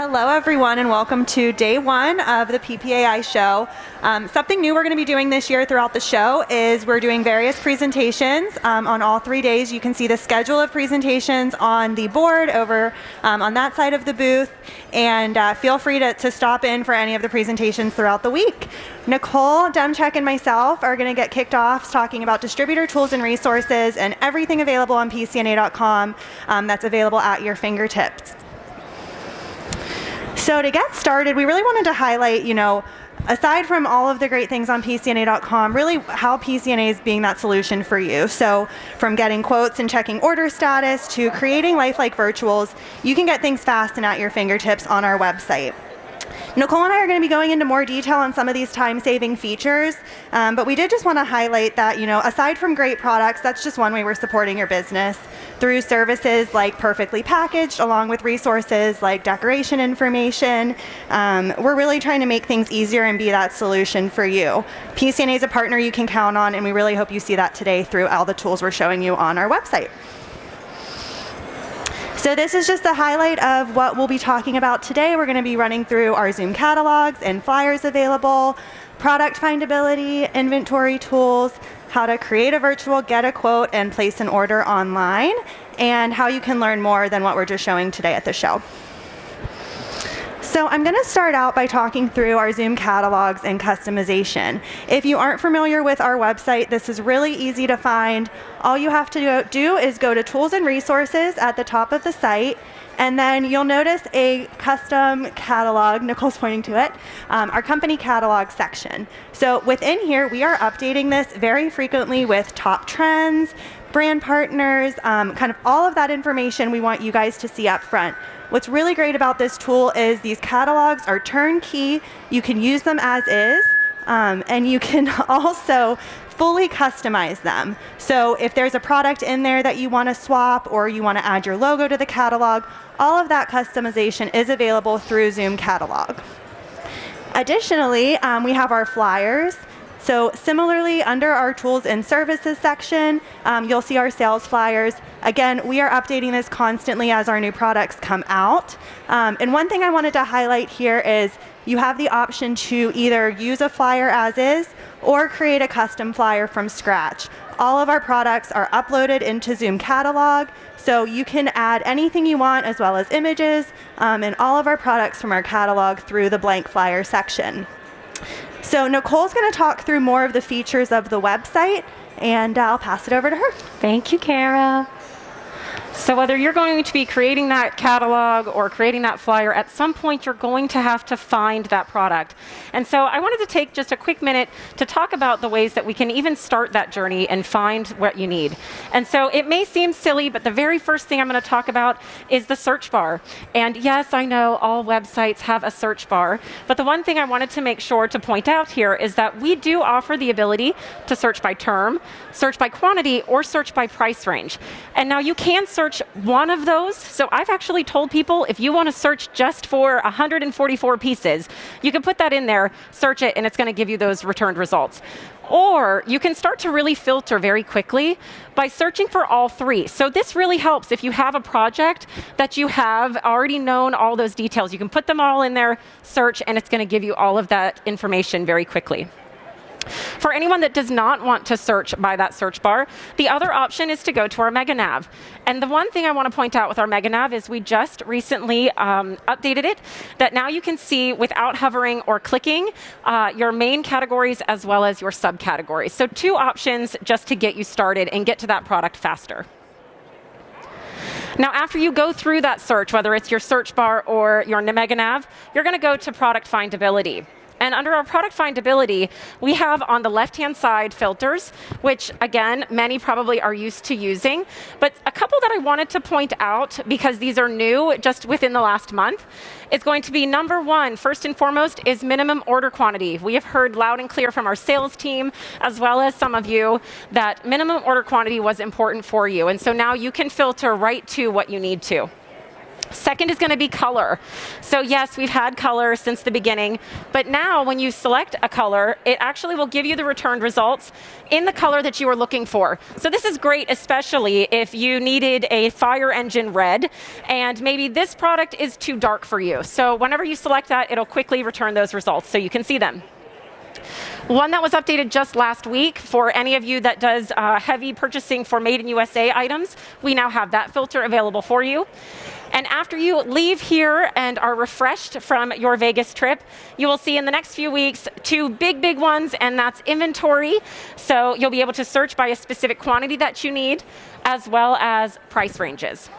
Hello, everyone, and welcome to day one of the PPAI show. Something new we're going to be doing this year throughout the show is we're doing various presentations on all 3 days. You can see the schedule of presentations on the board over on that side of the booth, and feel free to stop in for any of the presentations throughout the week. Nicole, Demcheck, and myself are going to get kicked off talking about distributor tools and resources and everything available on PCNA.com that's available at your fingertips. So to get started, we really wanted to highlight, aside from all of the great things on PCNA.com, really how PCNA is being that solution for you. So from getting quotes and checking order status to creating lifelike virtuals, you can get things fast and at your fingertips on our website. Nicole and I are going to be going into more detail on some of these time-saving features, but we did just want to highlight that, aside from great products, that's just one way we're supporting your business through services like Perfectly Packaged, along with resources like decoration information. We're really trying to make things easier and be that solution for you. PCNA is a partner you can count on, and we really hope you see that today through all the tools we're showing you on our website. So this is just a highlight of what we'll be talking about today. We're going to be running through our Zoom catalogs and flyers available, product findability, inventory tools, how to create a virtual, get a quote, and place an order online, and how you can learn more than what we're just showing today at the show. So I'm going to start out by talking through our Zoom catalogs and customization. If you aren't familiar with our website, this is really easy to find. All you have to do is go to Tools and Resources at the top of the site, and then you'll notice a custom catalog. Nicole's pointing to it, our company catalog section. So within here, we are updating this very frequently with top trends, brand partners, kind of all of that information we want you guys to see up front. What's really great about this tool is these catalogs are turnkey. You can use them as is, and you can also fully customize them. So if there's a product in there that you want to swap or you want to add your logo to the catalog, all of that customization is available through Zoom Catalog. Additionally, we have our flyers. So similarly, under our Tools and Services section, you'll see our sales flyers. Again, we are updating this constantly as our new products come out. And one thing I wanted to highlight here is you have the option to either use a flyer as is or create a custom flyer from scratch. All of our products are uploaded into Zoom Catalog, so you can add anything you want as well as images and all of our products from our catalog through the blank flyer section. So Nicole's going to talk through more of the features of the website, and I'll pass it over to her. Thank you, Kara. So whether you're going to be creating that catalog or creating that flyer, at some point you're going to have to find that product. And so I wanted to take just a quick minute to talk about the ways that we can even start that journey and find what you need. And so it may seem silly, but the very first thing I'm going to talk about is the search bar. And yes, I know all websites have a search bar, but the one thing I wanted to make sure to point out here is that we do offer the ability to search by term, search by quantity, or search by price range. And now you can search one of those. So I've actually told people if you want to search just for 144 pieces, you can put that in there, search it, and it's going to give you those returned results. Or you can start to really filter very quickly by searching for all three. So this really helps if you have a project that you have already known all those details. You can put them all in there, search, and it's going to give you all of that information very quickly. For anyone that does not want to search by that search bar, the other option is to go to our Mega Nav. And the one thing I want to point out with our Mega Nav is we just recently updated it, that now you can see without hovering or clicking your main categories as well as your subcategories. So 2 options just to get you started and get to that product faster. Now, after you go through that search, whether it's your search bar or your Mega Nav, you're going to go to product findability. And under our product findability, we have on the left-hand side filters, which again, many probably are used to using. But a couple that I wanted to point out, because these are new just within the last month, is going to be number 1, first and foremost, is minimum order quantity. We have heard loud and clear from our sales team, as well as some of you, that minimum order quantity was important for you. And so now you can filter right to what you need to. Second is going to be color. So yes, we've had color since the beginning, but now when you select a color, it actually will give you the returned results in the color that you are looking for. So this is great, especially if you needed a fire engine red, and maybe this product is too dark for you. So whenever you select that, it'll quickly return those results so you can see them. One that was updated just last week for any of you that does heavy purchasing for Made in USA items, we now have that filter available for you. And after you leave here and are refreshed from your Vegas trip, you will see in the next few weeks 2 big ones, and that's inventory. So you'll be able to search by a specific quantity that you need, as well as price ranges.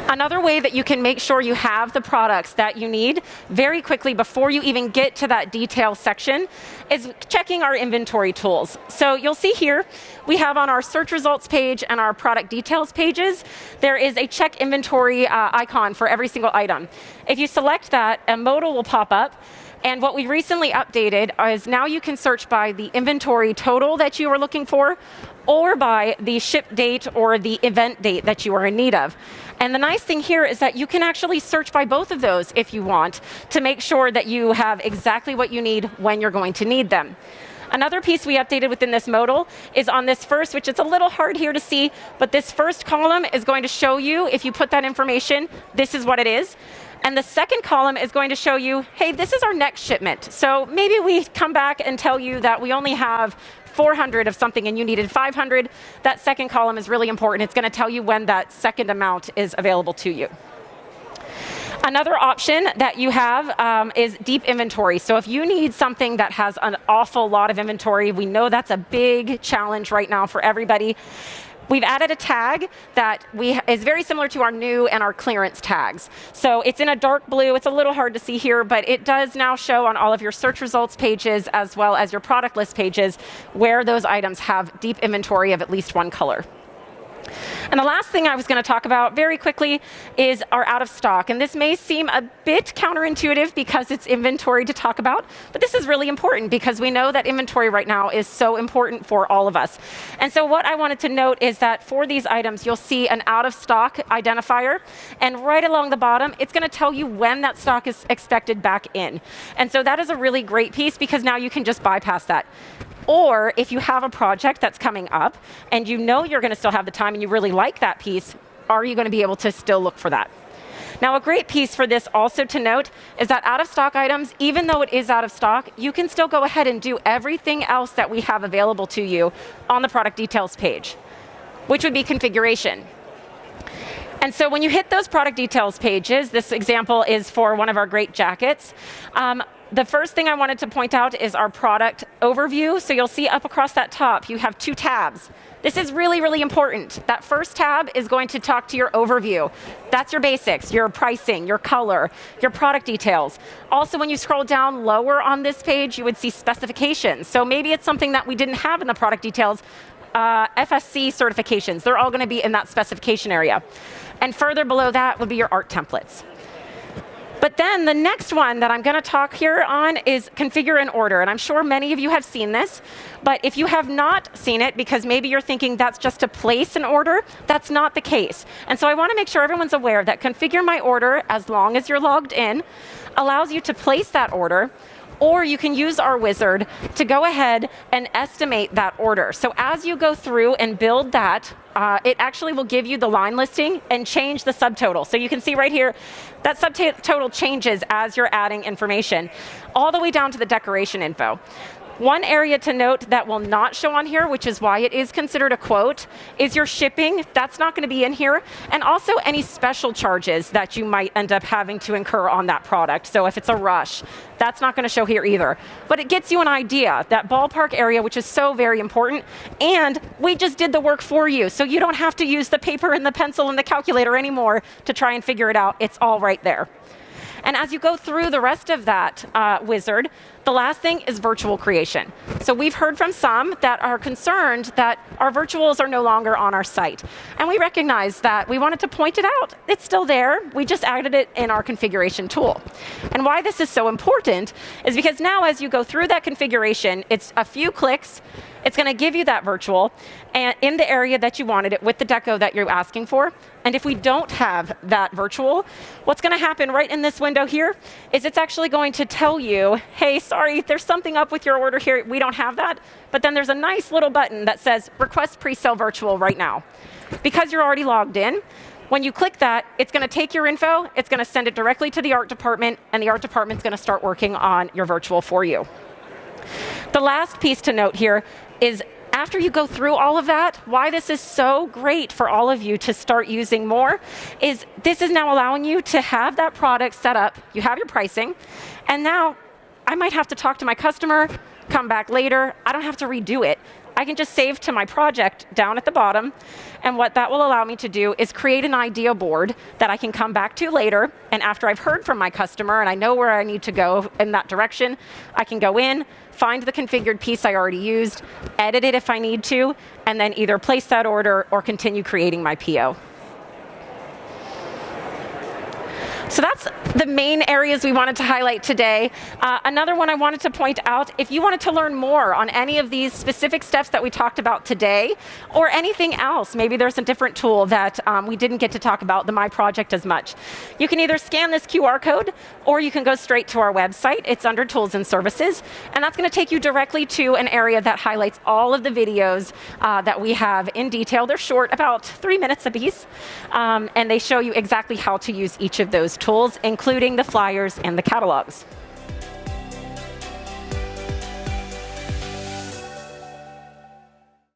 Another way that you can make sure you have the products that you need very quickly before you even get to that detail section is checking our inventory tools. So you'll see here, we have on our search results page and our product details pages, there is a check inventory icon for every single item. If you select that, a modal will pop up. And what we recently updated is now you can search by the inventory total that you are looking for, or by the ship date or the event date that you are in need of. And the nice thing here is that you can actually search by both of those if you want to make sure that you have exactly what you need when you're going to need them. Another piece we updated within this modal is on this first, which is a little hard here to see, but this first column is going to show you, if you put that information, this is what it is. And the second column is going to show you, hey, this is our next shipment. So maybe we come back and tell you that we only have 400 of something and you needed 500. That second column is really important. It's going to tell you when that second amount is available to you. Another option that you have is deep inventory. So if you need something that has an awful lot of inventory, we know that's a big challenge right now for everybody. We've added a tag that is very similar to our new and our clearance tags. So it's in a dark blue. It's a little hard to see here, but it does now show on all of your search results pages as well as your product list pages where those items have deep inventory of at least one color. And the last thing I was going to talk about very quickly is our out of stock. And this may seem a bit counterintuitive because it's inventory to talk about, but this is really important because we know that inventory right now is so important for all of us. And so what I wanted to note is that for these items, you'll see an out of stock identifier. And right along the bottom, it's going to tell you when that stock is expected back in. And so that is a really great piece because now you can just bypass that. Or if you have a project that's coming up and you know you're going to still have the time and you really like that piece, are you going to be able to still look for that? Now, a great piece for this also to note is that out of stock items, even though it is out of stock, you can still go ahead and do everything else that we have available to you on the product details page, which would be configuration. And so when you hit those product details pages, this example is for one of our great jackets. The first thing I wanted to point out is our product overview. So you'll see up across that top, you have 2 tabs. This is really, really important. That first tab is going to talk to your overview. That's your basics, your pricing, your color, your product details. Also, when you scroll down lower on this page, you would see specifications. So maybe it's something that we didn't have in the product details. FSC certifications, they're all going to be in that specification area. And further below that would be your art templates. But then the next one that I'm going to talk here on is configure and order. And I'm sure many of you have seen this, but if you have not seen it, because maybe you're thinking that's just to place an order, that's not the case. And so I want to make sure everyone's aware that configure my order, as long as you're logged in, allows you to place that order, or you can use our wizard to go ahead and estimate that order. So as you go through and build that, it actually will give you the line listing and change the subtotal. So you can see right here, that subtotal changes as you're adding information, all the way down to the decoration info. One area to note that will not show on here, which is why it is considered a quote, is your shipping. That's not going to be in here. And also any special charges that you might end up having to incur on that product. So if it's a rush, that's not going to show here either. But it gets you an idea, that ballpark area, which is so very important. And we just did the work for you. So you don't have to use the paper and the pencil and the calculator anymore to try and figure it out. It's all right there. And as you go through the rest of that wizard, the last thing is virtual creation. So we've heard from some that are concerned that our virtuals are no longer on our site. And we recognize that. We wanted to point it out. It's still there. We just added it in our configuration tool. And why this is so important is because now as you go through that configuration, it's a few clicks. It's going to give you that virtual and in the area that you wanted it with the deco that you're asking for. And if we don't have that virtual, what's going to happen right in this window here is it's actually going to tell you, hey, sorry, there's something up with your order here. We don't have that. But then there's a nice little button that says request pre-sale virtual right now. Because you're already logged in, when you click that, it's going to take your info, it's going to send it directly to the art department, and the art department's going to start working on your virtual for you. The last piece to note here is after you go through all of that, why this is so great for all of you to start using more is this is now allowing you to have that product set up, you have your pricing, and now I might have to talk to my customer, come back later, I don't have to redo it. I can just save to my project down at the bottom, and what that will allow me to do is create an idea board that I can come back to later, and after I've heard from my customer and I know where I need to go in that direction, I can go in, find the configured piece I already used, edit it if I need to, and then either place that order or continue creating my PO. So that's the main areas we wanted to highlight today. Another one I wanted to point out, if you wanted to learn more on any of these specific steps that we talked about today, or anything else, maybe there's a different tool that we didn't get to talk about, the My Project as much. You can either scan this QR code, or you can go straight to our website. It's under Tools and Services, and that's going to take you directly to an area that highlights all of the videos that we have in detail. They're short, about 3 minutes a piece, and they show you exactly how to use each of those tools, including the flyers and the catalogs.